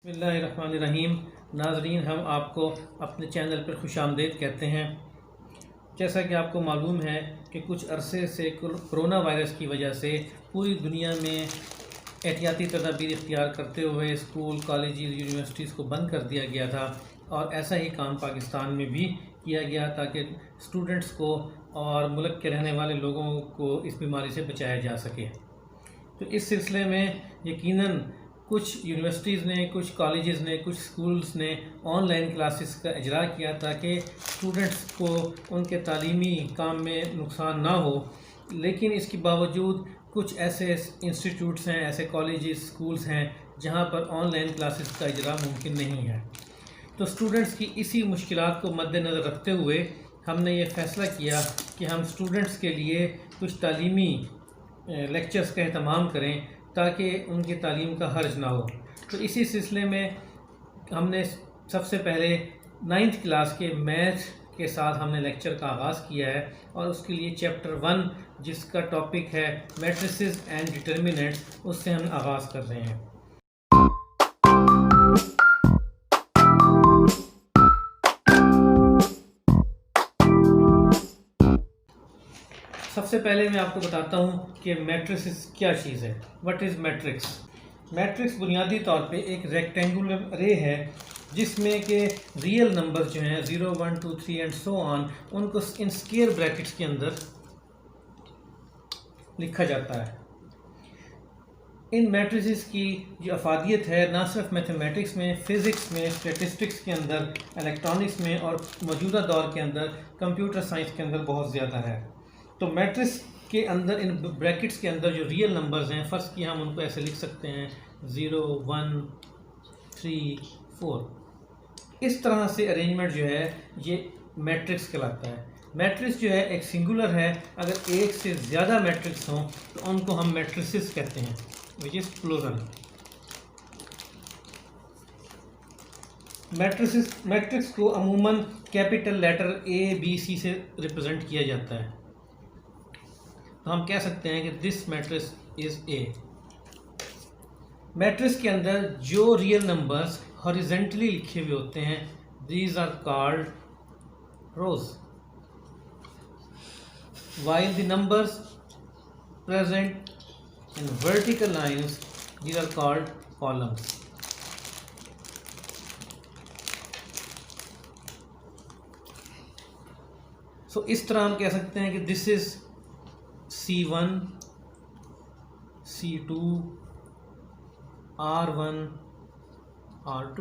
बिस्मिल्लाहिर्रहमानिर्रहीम। नाज़रीन, हम आपको अपने चैनल पर खुशामदीद कहते हैं। जैसा कि आपको मालूम है कि कुछ अरसे से कोरोना वायरस की वजह से पूरी दुनिया में एहतियाती तदाबीर इख्तियार करते हुए स्कूल, कॉलेज, यूनिवर्सिटीज़ को बंद कर दिया गया था और ऐसा ही काम पाकिस्तान में भी किया गया ताकि स्टूडेंट्स को और मुल्क के रहने वाले लोगों को इस बीमारी से बचाया जा सके। तो इस सिलसिले में यकीनन कुछ यूनिवर्सिटीज़ ने, कुछ कॉलेजेस ने, कुछ स्कूल्स ने ऑनलाइन क्लासेस का इजरा किया ताकि स्टूडेंट्स को उनके तालीमी काम में नुकसान ना हो। लेकिन इसके बावजूद कुछ ऐसे इंस्टीट्यूट्स हैं, ऐसे कॉलेजेस, स्कूल्स हैं जहां पर ऑनलाइन क्लासेस का इजरा मुमकिन नहीं है। तो स्टूडेंट्स की इसी मुश्किलात को मद्देनज़र रखते हुए हमने ये फ़ैसला किया कि हम स्टूडेंट्स के लिए कुछ तालीमी लेक्चर्स का एहतमाम करें ताकि उनकी तालीम का हर्ज ना हो। तो इसी सिलसिले में हमने सबसे पहले 9th क्लास के मैथ के साथ हमने लेक्चर का आगाज़ किया है और उसके लिए चैप्टर 1 जिसका टॉपिक है मैट्रिसेस एंड डिटर्मिनेंट्स, उससे हम आगाज़ कर रहे हैं। सबसे पहले मैं आपको बताता हूँ कि मैट्रिसेस क्या चीज़ है। What is matrix? मैट्रिक्स बुनियादी तौर पे एक रेक्टेंगुलर अरे है जिसमें के रियल नंबर जो हैं 0, 1, 2, 3 एंड सो ऑन, उनको इन स्क्वायर ब्रैकेट्स के अंदर लिखा जाता है। इन मैट्रिसेस की जो अफादियत है ना सिर्फ मैथमेटिक्स में, फ़िज़िक्स में, स्टैटिस्टिक्स के अंदर, इलेक्ट्रॉनिक्स में और मौजूदा दौर के अंदर कंप्यूटर साइंस के अंदर बहुत ज़्यादा है। तो मैट्रिक्स के अंदर इन ब्रैकेट्स के अंदर जो रियल नंबर्स हैं, फ़र्ज़ की हम उनको ऐसे लिख सकते हैं 0, 1, 3, 4। इस तरह से अरेंजमेंट जो है ये मैट्रिक्स कहलाता है। मैट्रिक्स जो है एक सिंगुलर है। अगर एक से ज़्यादा मैट्रिक्स हों तो उनको हम मैट्रिसेस कहते हैं, विच इज़ प्लूरल। मैट्रिक्स को अमूमन capital letter A, B, C से रिप्रेजेंट किया जाता है। तो हम कह सकते हैं कि this matrix is A। Matrix के अंदर जो रियल नंबर्स हॉरिजेंटली लिखे हुए होते हैं, these are called rows, while the numbers present in vertical lines, these are called columns. So इस तरह हम कह सकते हैं कि this is C1, C2, R1, R2।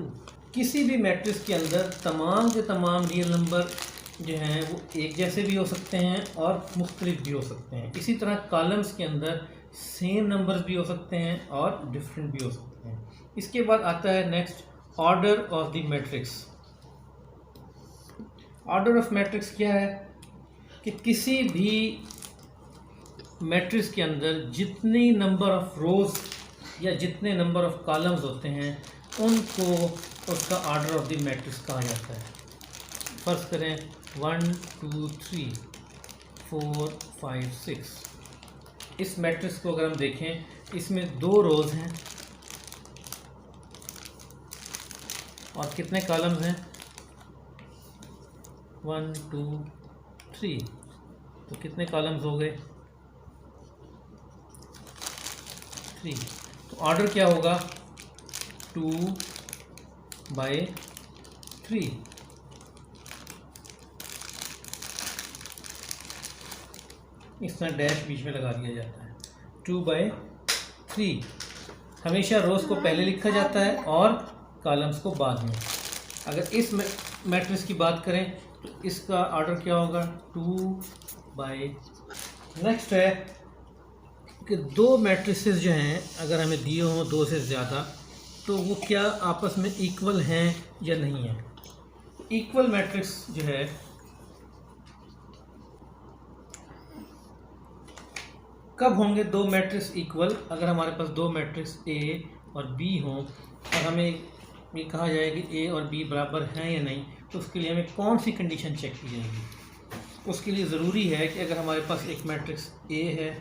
किसी भी मैट्रिक्स के अंदर तमाम के तमाम रियल नंबर जो हैं वो एक जैसे भी हो सकते हैं और मुख्तलिफ भी हो सकते हैं। इसी तरह कॉलम्स के अंदर सेम नंबर्स भी हो सकते हैं और डिफरेंट भी हो सकते हैं। इसके बाद आता है next, order of the matrix. Order of matrix क्या है कि किसी भी मैट्रिक्स के अंदर जितनी नंबर ऑफ रोज़ या जितने नंबर ऑफ कॉलम्स होते हैं उनको उसका ऑर्डर ऑफ द मैट्रिक्स कहा जाता है। फर्स्ट करें 1, 2, 3, 4, 5, 6। इस मैट्रिक्स को अगर हम देखें, इसमें 2 रोज़ हैं और कितने कॉलम्स हैं? 1, 2, 3। तो कितने कॉलम्स हो गए? 3। तो ऑर्डर क्या होगा? 2/3। इस तरह डैश बीच में लगा दिया जाता है। 2/3 हमेशा रोज़ को पहले लिखा जाता है और कॉलम्स को बाद में। अगर इस मैट्रिक्स की बात करें तो इसका ऑर्डर क्या होगा? 2/। नेक्स्ट है कि 2 मैट्रिसेस जो हैं अगर हमें दिए हों 2 से ज़्यादा, तो वो क्या आपस में इक्वल हैं या नहीं है। इक्वल मैट्रिक्स जो है कब होंगे 2 मैट्रिक्स इक्वल? अगर हमारे पास 2 मैट्रिक्स A और B हों और हमें ये कहा जाए कि A और B बराबर हैं या नहीं, तो उसके लिए हमें कौन सी कंडीशन चेक की जाएगी? उसके लिए ज़रूरी है कि अगर हमारे पास एक मैट्रिक्स A है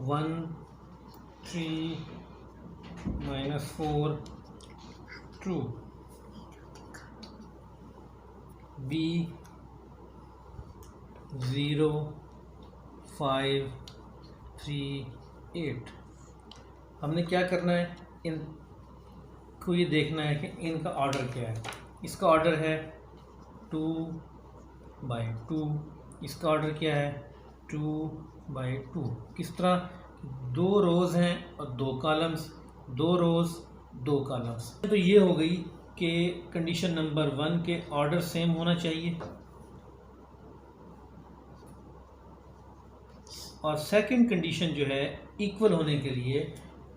1, 3, -4, ट्रू, बी 0 5 3 8। हमने क्या करना है, इनको ये देखना है कि इनका ऑर्डर क्या है। इसका ऑर्डर है 2/2, इसका ऑर्डर क्या है 2/2। किस तरह, 2 रोज़ हैं और 2 कॉलम्स, 2 रोज़ 2 कॉलम्स। तो ये हो गई कि कंडीशन नंबर 1 के ऑर्डर सेम होना चाहिए, और सेकंड कंडीशन जो है इक्वल होने के लिए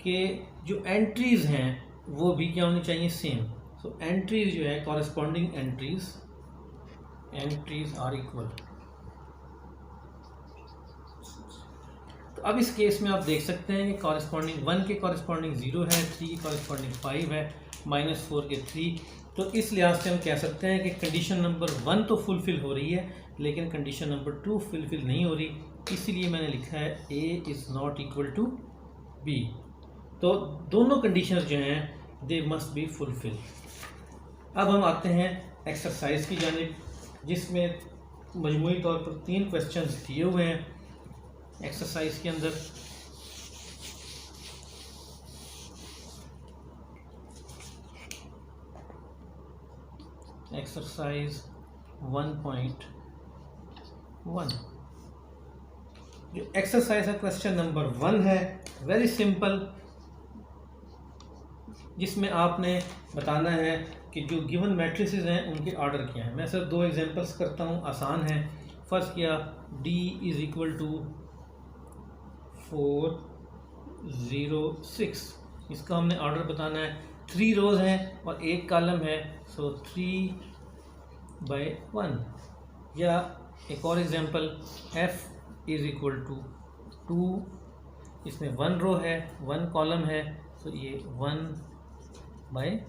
कि जो एंट्रीज़ हैं वो भी क्या होनी चाहिए, सेम। सो एंट्रीज जो है, कॉरेस्पॉन्डिंग एंट्रीज आर इक्वल। तो अब इस केस में आप देख सकते हैं कि कॉरेस्पॉन्डिंग 1 के कॉरेस्पॉन्डिंग 0 है, 3 के कॉरेस्पॉन्डिंग 5 है, -4 के 3। तो इस लिहाज से हम कह सकते हैं कि कंडीशन नंबर 1 तो फुलफ़िल हो रही है, लेकिन कंडीशन नंबर 2 फुलफ़िल नहीं हो रही। इसीलिए मैंने लिखा है A is not equal to B। तो दोनों कंडीशंस जो हैं दे मस्ट बी फुलफिल। अब हम आते हैं एक्सरसाइज की जानिब, जिसमें मजमूई तौर पर 3 क्वेश्चंस दिए हुए हैं एक्सरसाइज के अंदर। एक्सरसाइज 1.1 जो एक्सरसाइज है, क्वेश्चन नंबर 1 है, वेरी सिंपल, जिसमें आपने बताना है कि जो गिवन मैट्रिसेस हैं उनके ऑर्डर क्या हैं। मैं सिर्फ 2 एग्जांपल्स करता हूँ, आसान है। फर्स्ट किया D इज़ इक्वल टू 4 0 6, इसका हमने ऑर्डर बताना है। 3 रोज़ हैं और 1 कॉलम है, सो 3/1। या एक और example, F is equal to 2, इसमें 1 रो है 1 कॉलम है, तो ये 1/1।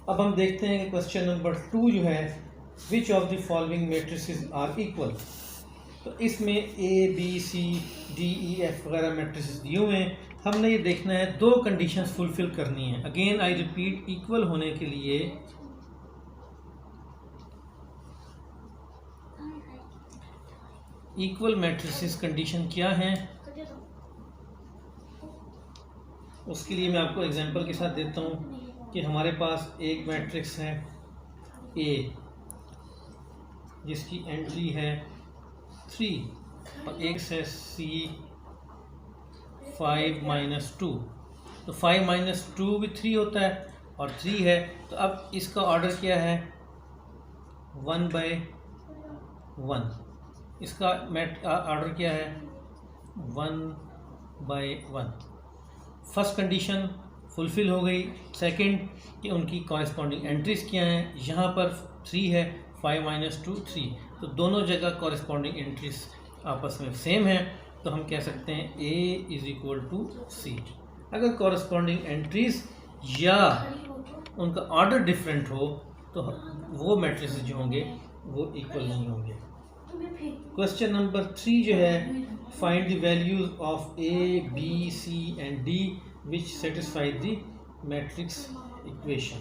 अब हम देखते हैं कि क्वेश्चन नंबर 2 जो है, which of the following matrices are equal. तो इसमें A B C D E F वगैरह मैट्रिसेस दिए हुए हैं। हमने ये देखना है 2 कंडीशंस फुलफिल करनी है। अगेन आई रिपीट, इक्वल होने के लिए इक्वल मैट्रिसेस कंडीशन क्या है, उसके लिए मैं आपको एग्जांपल के साथ देता हूँ कि हमारे पास एक मैट्रिक्स है A जिसकी एंट्री है 3 और एक है C 5-2। तो 5-2 भी 3 होता है और 3 है, तो अब इसका ऑर्डर क्या है 1/1। इसका ऑर्डर क्या है 1/1। फर्स्ट कंडीशन फुलफिल हो गई। सेकंड कि उनकी कॉरेस्पॉन्डिंग एंट्रीज क्या हैं, यहाँ पर 3 है, 5-2 3, तो दोनों जगह कॉरेस्पॉन्डिंग एंट्रीज आपस में सेम है, तो हम कह सकते हैं A is equal to C। अगर कॉरेस्पॉन्डिंग एंट्रीज या उनका ऑर्डर डिफरेंट हो तो वो मैट्रिक्स जो होंगे वो इक्वल नहीं होंगे। क्वेश्चन नंबर 3 जो है, find the values of A B C and D which satisfy the matrix equation.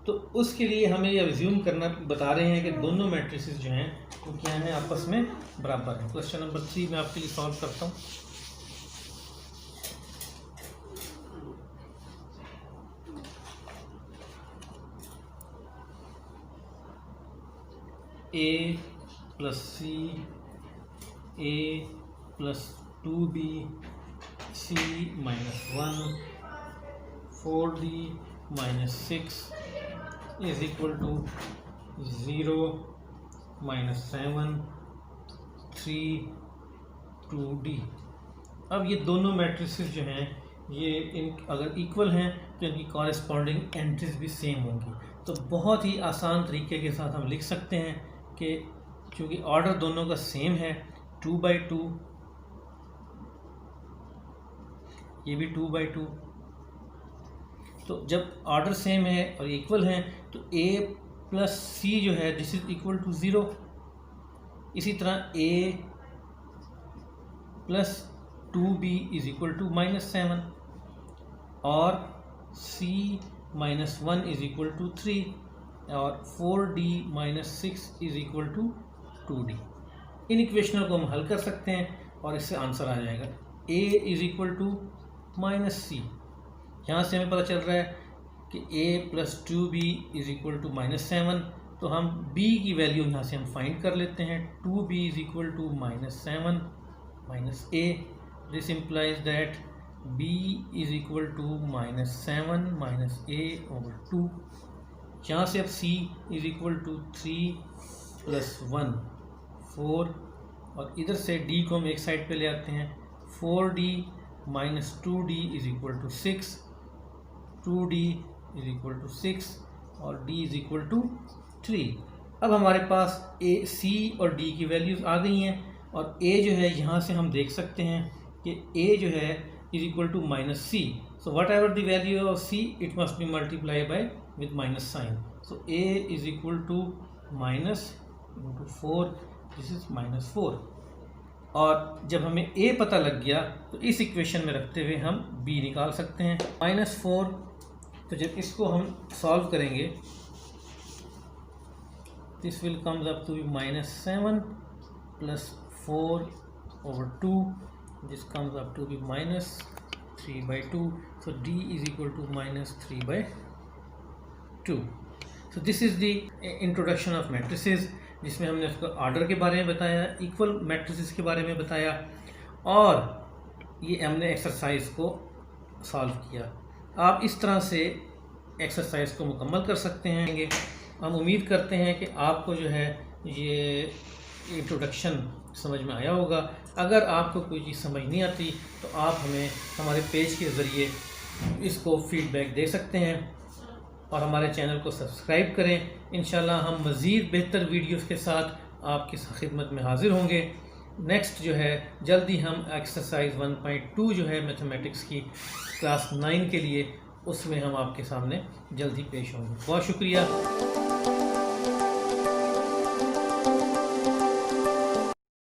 तो उसके लिए हमें यह रिज्यूम करना बता रहे हैं कि दोनों मैट्रिसेस जो हैं वो क्या हैं, आपस में बराबर हैं। क्वेश्चन नंबर 3 मैं आपके लिए सॉल्व करता हूँ। A plus C, A plus 2B, C -1, 4D -6 is equal to 0 -7 3 2D। अब ये दोनों मैट्रिसेस जो हैं ये इन अगर इक्वल हैं तो इनकी कॉरेस्पॉन्डिंग एंट्रीज भी सेम होंगी। तो बहुत ही आसान तरीके के साथ हम लिख सकते हैं कि क्योंकि ऑर्डर दोनों का सेम है 2/2, ये भी 2/2, तो जब ऑर्डर सेम है और इक्वल हैं तो A प्लस C जो है दिस इज इक्वल टू 0। इसी तरह A plus 2B is equal to -7 और c minus 1 is equal to 3 और 4d minus 6 is equal to 2d। इन इक्वेशनों को हम हल कर सकते हैं और इससे आंसर आ जाएगा a is equal to minus C. यहाँ से हमें पता चल रहा है कि a plus 2b is equal to minus 7, तो हम b की वैल्यू यहाँ से हम फाइंड कर लेते हैं। 2b is equal to minus 7 minus a, this implies that b is equal to minus 7 minus a over 2। यहाँ से अब c is equal to 3 plus 1 4, और इधर से d को हम एक साइड पे ले आते हैं। 4d minus 2d is equal to 6, 2d is equal to 6 और d इज इक्वल टू 3। अब हमारे पास a, c और d की वैल्यूज़ आ गई हैं और a जो है यहाँ से हम देख सकते हैं कि a जो है is equal to minus C. So whatever the value of c it must be multiply by with minus sign. So a is equal to minus into 4, this is minus 4। और जब हमें a पता लग गया तो इस equation में रखते हुए हम b निकाल सकते हैं। माइनस 4, तो जब इसको हम सॉल्व करेंगे this will comes up to be minus 7 plus 4 over 2, this comes up to be minus 3/2। So d is equal to minus 3/2। So this is the introduction of matrices, जिसमें हमने उसका ऑर्डर के बारे में बताया, इक्वल मैट्रिसेस के बारे में बताया और ये हमने एक्सरसाइज को सॉल्व किया। आप इस तरह से एक्सरसाइज को मुकम्मल कर सकते हैं। हम उम्मीद करते हैं कि आपको जो है ये इंट्रोडक्शन समझ में आया होगा। अगर आपको कोई चीज़ समझ नहीं आती तो आप हमें हमारे पेज के ज़रिए इसको फीडबैक दे सकते हैं और हमारे चैनल को सब्सक्राइब करें। इंशाल्लाह हम मज़ीद बेहतर वीडियोस के साथ आपकी खिदमत में हाज़िर होंगे। नेक्स्ट जो है जल्दी हम एक्सरसाइज 1.2 जो है मैथमेटिक्स की क्लास 9 के लिए, उसमें हम आपके सामने जल्दी पेश होंगे। बहुत शुक्रिया।